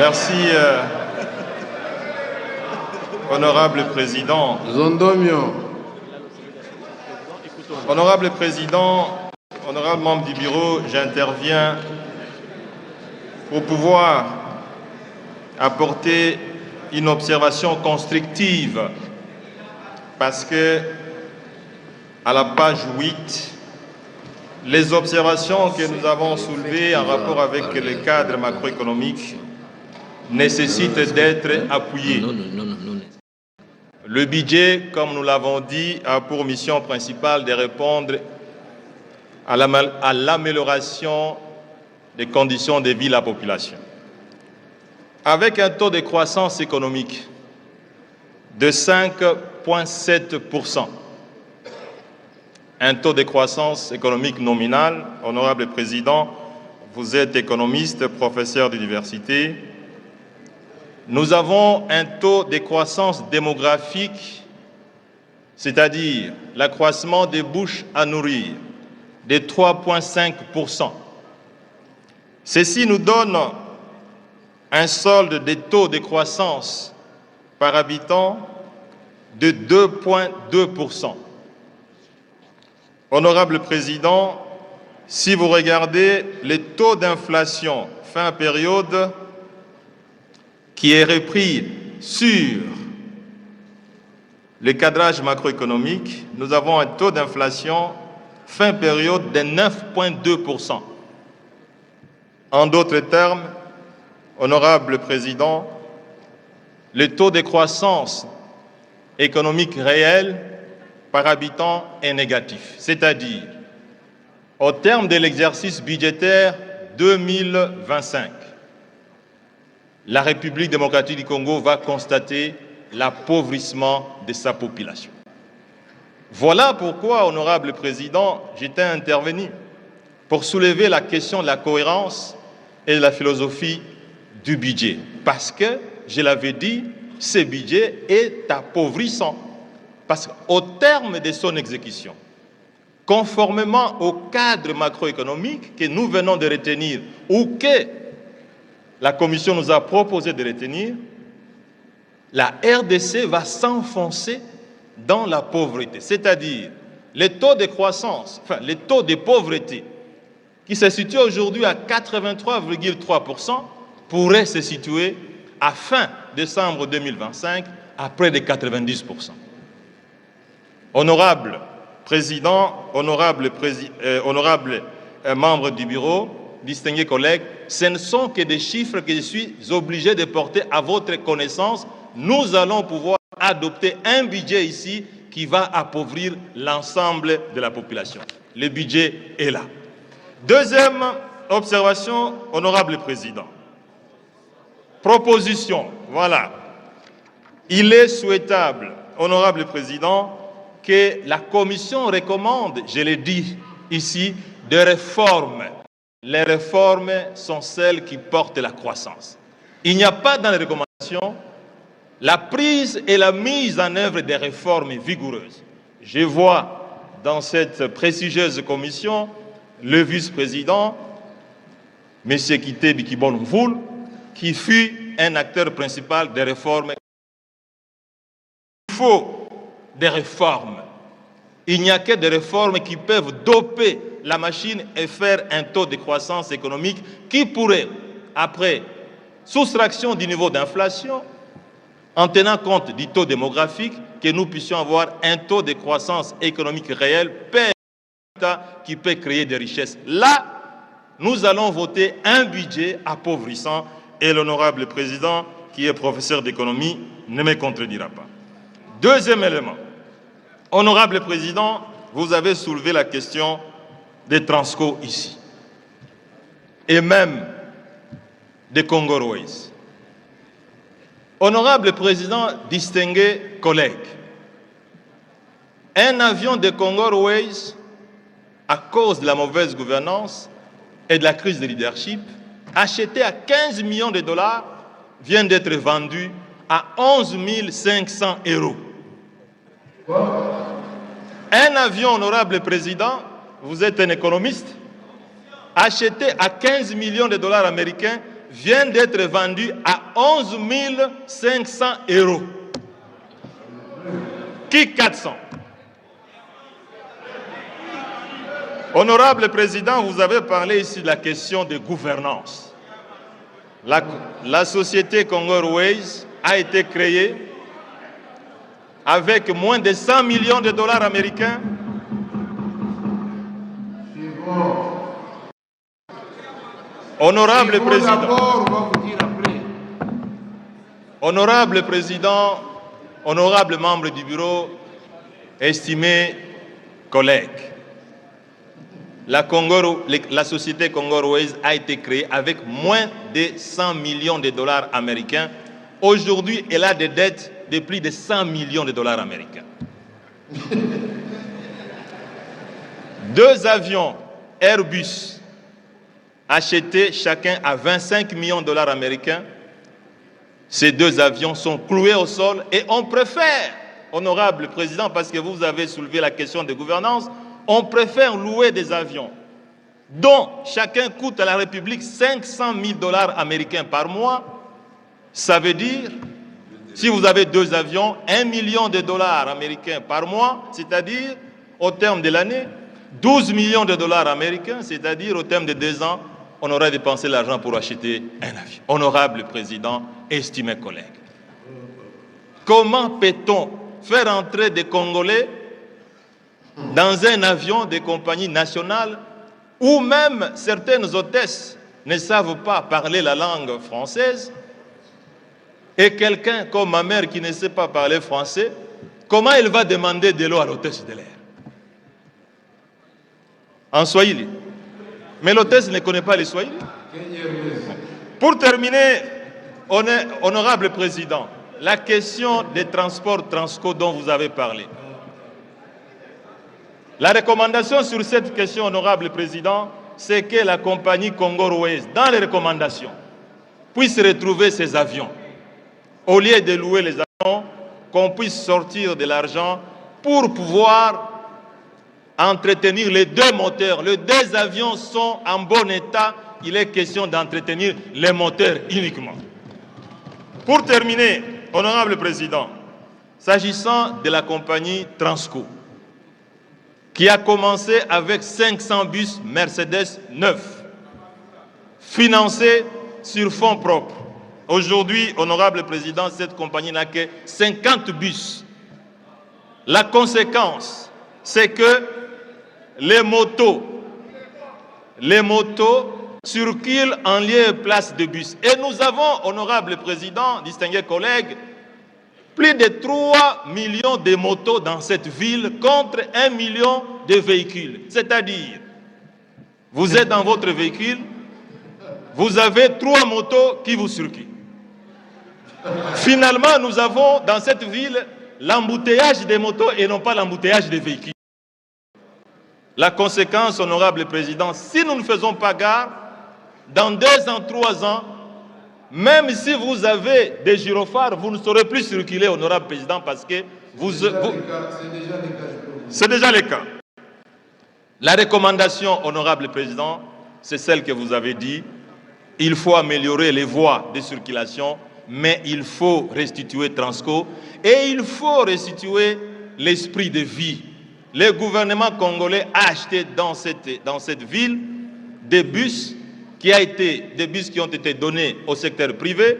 Merci, honorable président. Zondomio. Honorable président, honorable membre du bureau, j'interviens pour pouvoir apporter une observation constructive parce que à la page 8, les observations que nous avons soulevées en rapport avec le cadre macroéconomique nécessitent d'être appuyées. Le budget, comme nous l'avons dit, a pour mission principale de répondre à l'amélioration des conditions de vie de la population. Avec un taux de croissance économique de 5,7%, un taux de croissance économique nominal, honorable président, vous êtes économiste, professeur d'université, nous avons un taux de croissance démographique, c'est-à-dire l'accroissement des bouches à nourrir, de 3,5%. Ceci nous donne un solde des taux de croissance par habitant de 2,2%. Honorable président, si vous regardez les taux d'inflation fin période qui est repris sur le cadrage macroéconomique, nous avons un taux d'inflation fin période de 9,2%. En d'autres termes, honorable président, le taux de croissance économique réel par habitant est négatif. C'est-à-dire, au terme de l'exercice budgétaire 2025, la République démocratique du Congo va constater l'appauvrissement de sa population. Voilà pourquoi, honorable président, j'étais intervenu pour soulever la question de la cohérence et de la philosophie du budget. Parce que, je l'avais dit, ce budget est appauvrissant. Parce qu'au terme de son exécution, conformément au cadre macroéconomique que nous venons de retenir ou que la Commission nous a proposé de retenir, la RDC va s'enfoncer dans la pauvreté. C'est-à-dire, les taux de croissance, les taux de pauvreté qui se situent aujourd'hui à 83,3% pourraient se situer à fin décembre 2025 à près de 90%. Honorable président, honorable membre du bureau, distingués collègues, ce ne sont que des chiffres que je suis obligé de porter à votre connaissance. Nous allons pouvoir adopter un budget ici qui va appauvrir l'ensemble de la population. Le budget est là. Deuxième observation, honorable président. Proposition, voilà. Il est souhaitable, honorable président, que la Commission recommande, je l'ai dit ici, des réformes. Les réformes sont celles qui portent la croissance. Il n'y a pas dans les recommandations la prise et la mise en œuvre des réformes vigoureuses. Je vois dans cette prestigieuse commission le vice-président, M. Kité Bikibon-Mvoul, qui fut un acteur principal des réformes. Il faut des réformes. Il n'y a que des réformes qui peuvent doper la machine et faire un taux de croissance économique qui pourrait, après soustraction du niveau d'inflation, en tenant compte du taux démographique, que nous puissions avoir un taux de croissance économique réel qui peut créer des richesses. Là, nous allons voter un budget appauvrissant et l'honorable président, qui est professeur d'économie, ne me contredira pas. Deuxième élément. Honorable président, vous avez soulevé la question des Transco ici, et même des Congo Airways. Honorable président, distingués collègues, un avion de Congo Airways, à cause de la mauvaise gouvernance et de la crise de leadership, acheté à 15 millions de dollars, vient d'être vendu à 11 500 €. Un avion, honorable président, vous êtes un économiste, acheté à 15 millions de dollars américains, vient d'être vendu à 11 500 €. Qui 400? Honorable Président, vous avez parlé ici de la question de gouvernance. La société Congo Airways a été créée avec moins de 100 millions de dollars américains. Honorable Président, honorable membre du bureau, estimés collègues, la société Congo Airways a été créée avec moins de 100 millions de dollars américains. Aujourd'hui, elle a des dettes de plus de 100 millions de dollars américains. 2 avions Airbus achetés chacun à 25 millions de dollars américains. Ces 2 avions sont cloués au sol et on préfère, honorable Président, parce que vous avez soulevé la question de gouvernance, on préfère louer des avions dont chacun coûte à la République 500 000 dollars américains par mois. Ça veut dire, si vous avez 2 avions, 1 million de dollars américains par mois, c'est-à-dire, au terme de l'année, 12 millions de dollars américains, c'est-à-dire, au terme de 2 ans, on aurait dépensé l'argent pour acheter un avion. Honorable Président, estimés collègues, comment peut-on faire entrer des Congolais dans un avion des compagnies nationales où même certaines hôtesses ne savent pas parler la langue française, et quelqu'un comme ma mère qui ne sait pas parler français, comment elle va demander de l'eau à l'hôtesse de l'air? En Swahili. Mais l'hôtesse ne connaît pas les Swahili. Pour terminer, honorable Président, la question des transports Transco dont vous avez parlé. La recommandation sur cette question, honorable Président, c'est que la compagnie Congo Airways, dans les recommandations, puisse retrouver ses avions. Au lieu de louer les avions, qu'on puisse sortir de l'argent pour pouvoir entretenir les 2 moteurs. Les 2 avions sont en bon état. Il est question d'entretenir les moteurs uniquement. Pour terminer, honorable Président, s'agissant de la compagnie Transco, qui a commencé avec 500 bus Mercedes neufs, financés sur fonds propres. Aujourd'hui, honorable Président, cette compagnie n'a que 50 bus. La conséquence, c'est que les motos circulent en lieu et place de bus. Et nous avons, honorable Président, distingués collègues, plus de 3 millions de motos dans cette ville contre 1 million de véhicules. C'est-à-dire, vous êtes dans votre véhicule, vous avez 3 motos qui vous circulent. Finalement, nous avons dans cette ville l'embouteillage des motos et non pas l'embouteillage des véhicules. La conséquence, honorable Président, si nous ne faisons pas gare, dans 2 ans, 3 ans, même si vous avez des gyrophares, vous ne saurez plus circuler, honorable Président, parce que c'est déjà le cas. La recommandation, honorable Président, c'est celle que vous avez dit. Il faut améliorer les voies de circulation, mais il faut restituer Transco et il faut restituer l'esprit de vie. Le gouvernement congolais a acheté dans cette ville des bus qui ont été donnés au secteur privé.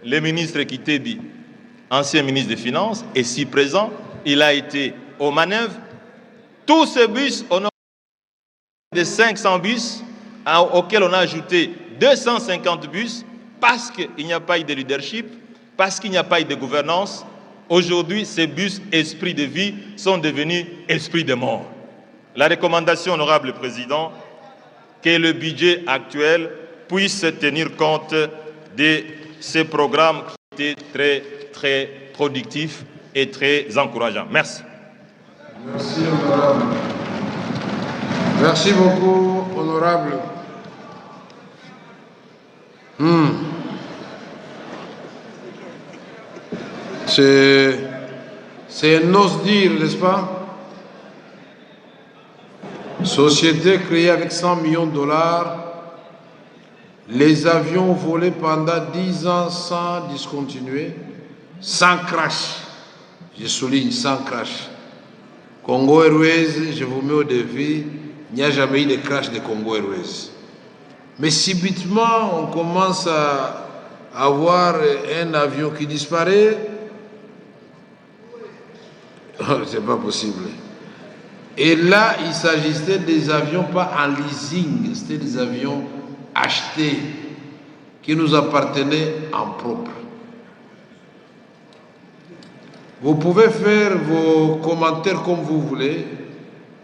Le ministre Kitebi, ancien ministre des Finances, est si présent. Il a été aux manœuvres. Tous ces bus, on a de 500 bus auxquels on a ajouté 250 bus parce qu'il n'y a pas eu de leadership, parce qu'il n'y a pas eu de gouvernance. Aujourd'hui, ces bus esprits de vie sont devenus esprits de mort. La recommandation, honorable Président, que le budget actuel puisse tenir compte de ces programmes qui étaient très, très productifs et très encourageants. Merci. Merci, honorable. Merci beaucoup, honorable. C'est un ose dire, n'est-ce pas? Société créée avec 100 millions de dollars, Les avions volés pendant 10 ans sans discontinuer, sans crash. Je souligne, sans crash. Congo Airways, je vous mets au défi, il n'y a jamais eu de crash de Congo Airways. Mais subitement, on commence à avoir un avion qui disparaît. C'est pas possible. Et là, il s'agissait des avions pas en leasing, c'était des avions achetés qui nous appartenaient en propre. Vous pouvez faire vos commentaires comme vous voulez.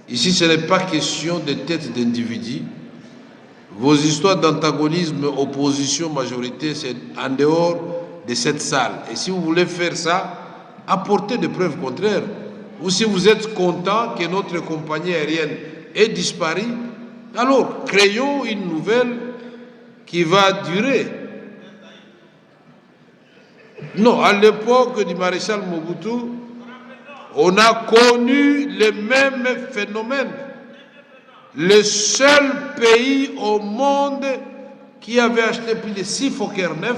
Ici, ce n'est pas question de tête d'individu. Vos histoires d'antagonisme, opposition, majorité, c'est en dehors de cette salle. Et si vous voulez faire ça, apportez des preuves contraires. Ou si vous êtes content que notre compagnie aérienne ait disparu, alors créons une nouvelle qui va durer. Non, à l'époque du maréchal Mobutu, on a connu les mêmes phénomènes. Le seul pays au monde qui avait acheté plus de 6 Fokker 9,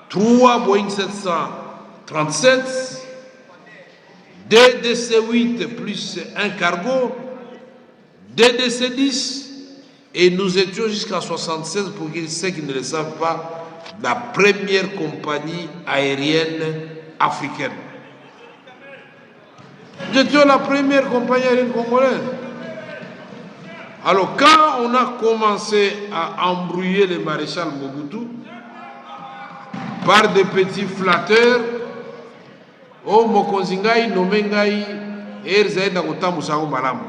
3 Boeing 737, 2 DC-8 plus un cargo, 2 DC-10, et nous étions jusqu'à 76, pour ceux qui ne le savent pas, la première compagnie aérienne africaine. Nous étions la première compagnie aérienne congolaise. Alors, quand on a commencé à embrouiller le maréchal Mobutu par des petits flatteurs, oh mokonzingai nomengai erzaï na kotambusa malamu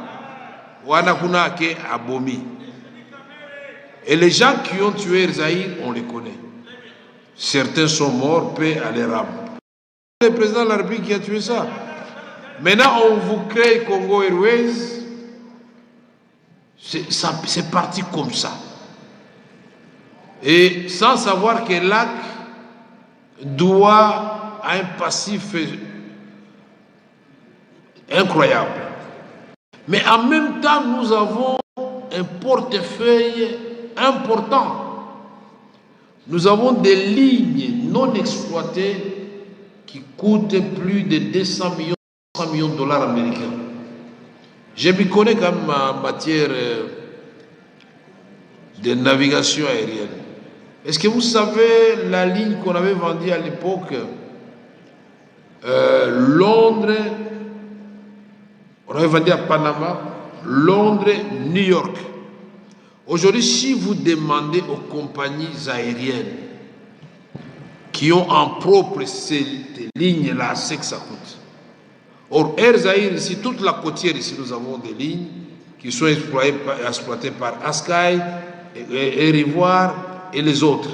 wana kuna ke abomi. Et les gens qui ont tué Erzaï, on les connaît. Certains sont morts, paix à leur âme. Le président de la République qui a tué ça. Maintenant, on vous crée Congo Airways. C'est parti comme ça. Et sans savoir que l'AC doit un passif incroyable. Mais en même temps, nous avons un portefeuille important. Nous avons des lignes non exploitées qui coûtent plus de 200 millions de dollars américains. Je m'y connais quand même en matière de navigation aérienne. Est-ce que vous savez la ligne qu'on avait vendue à l'époque Londres, on avait vendu à Panama, Londres, New York. Aujourd'hui, si vous demandez aux compagnies aériennes qui ont en propre ces lignes-là, c'est que ça coûte. Or, Air Zaïre, ici, toute la côtière, ici, nous avons des lignes qui sont exploitées par Askai, Air Ivoire et les autres.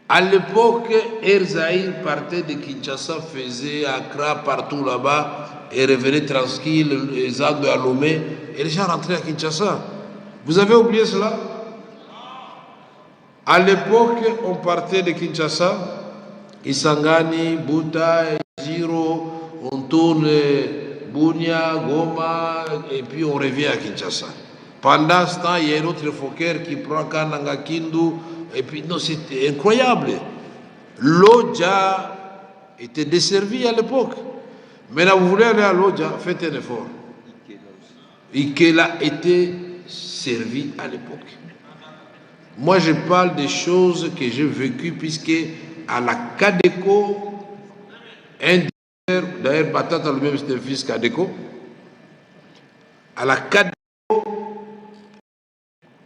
À l'époque, Air Zaïre partait de Kinshasa, faisait Accra, partout là-bas, et revenait tranquille, les Andes à Lomé, et les gens rentraient à Kinshasa. Vous avez oublié cela? À l'époque, on partait de Kinshasa, Isangani, Buta, Giro, on tourne Bunia, Goma, et puis on revient à Kinshasa. Pendant ce temps, il y a un autre Fokker qui prend Kananga Kindu, et puis non, c'était incroyable. L'Odja était desservie à l'époque. Maintenant, vous voulez aller à l'Odja, faites un effort. Ikela était servi à l'époque. Moi, je parle des choses que j'ai vécues, puisque à la Cadeco, d'ailleurs, Batata lui-même, c'était le fils Cadeco. À la Cadeco,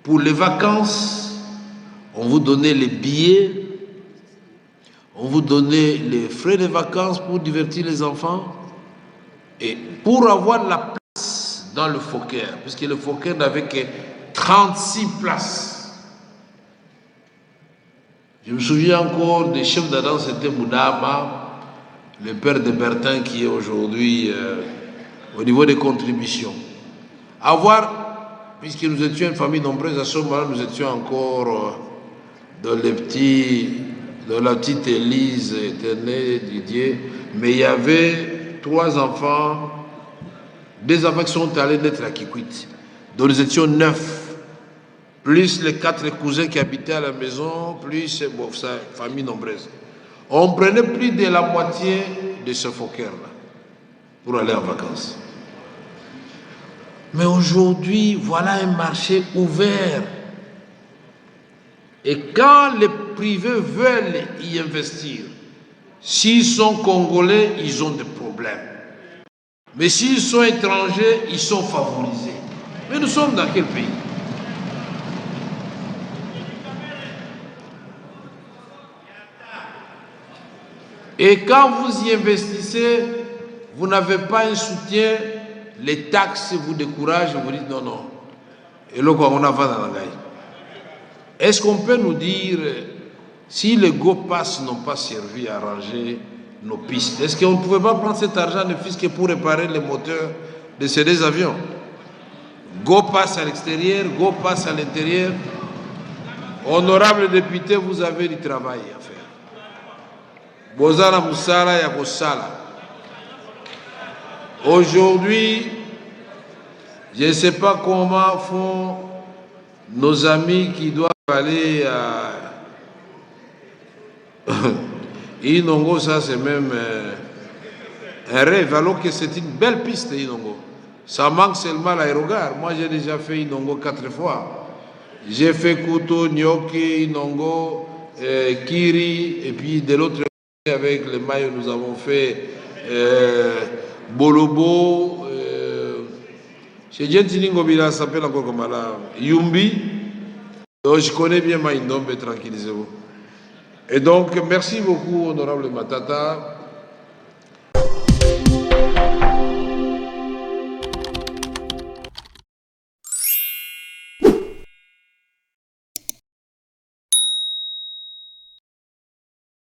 pour les vacances, on vous donnait les billets, on vous donnait les frais de vacances pour divertir les enfants. Et pour avoir la place dans le Fokker, puisque le Fokker n'avait que 36 places. Je me souviens encore des chefs d'Adam, c'était Moudama, le père de Bertin qui est aujourd'hui au niveau des contributions. Avoir, puisque nous étions une famille nombreuse, à ce moment-là, nous étions encore dans la petite Élise éternelle, Didier, mais il y avait 3 enfants, 2 enfants qui sont allés naître à Kikwit. Donc nous étions 9. plus les 4 cousins qui habitaient à la maison, plus bon, ça, famille nombreuse. On prenait plus de la moitié de ce Fokker-là pour aller en vacances. Mais aujourd'hui, voilà un marché ouvert. Et quand les privés veulent y investir, s'ils sont congolais, ils ont des problèmes. Mais s'ils sont étrangers, ils sont favorisés. Mais nous sommes dans quel pays? Et quand vous y investissez, vous n'avez pas un soutien, les taxes vous découragent, vous dites non, non. Et là, on a va dans la gaille. Est-ce qu'on peut nous dire si les GoPass n'ont pas servi à arranger nos pistes? Est-ce qu'on ne pouvait pas prendre cet argent ne fût-ce que pour réparer les moteurs de ces deux avions? GoPass à l'extérieur, GoPass à l'intérieur. Honorable député, vous avez du travail à faire. Bozala Moussala Yakosala. Aujourd'hui, je ne sais pas comment font nos amis qui doivent aller à Inongo, ça c'est même un rêve, alors que c'est une belle piste Inongo. Ça manque seulement l'aérogare. Moi j'ai déjà fait Inongo 4 fois. J'ai fait Kuto, Nyoki, Inongo, Kiri, et puis de l'autre côté avec les maillots nous avons fait Bolobo, chez Gentilingo Bila, ça s'appelle encore comme là, Yumbi. Donc je connais bien Maïndombe, tranquillisez-vous. Et donc merci beaucoup, honorable Matata.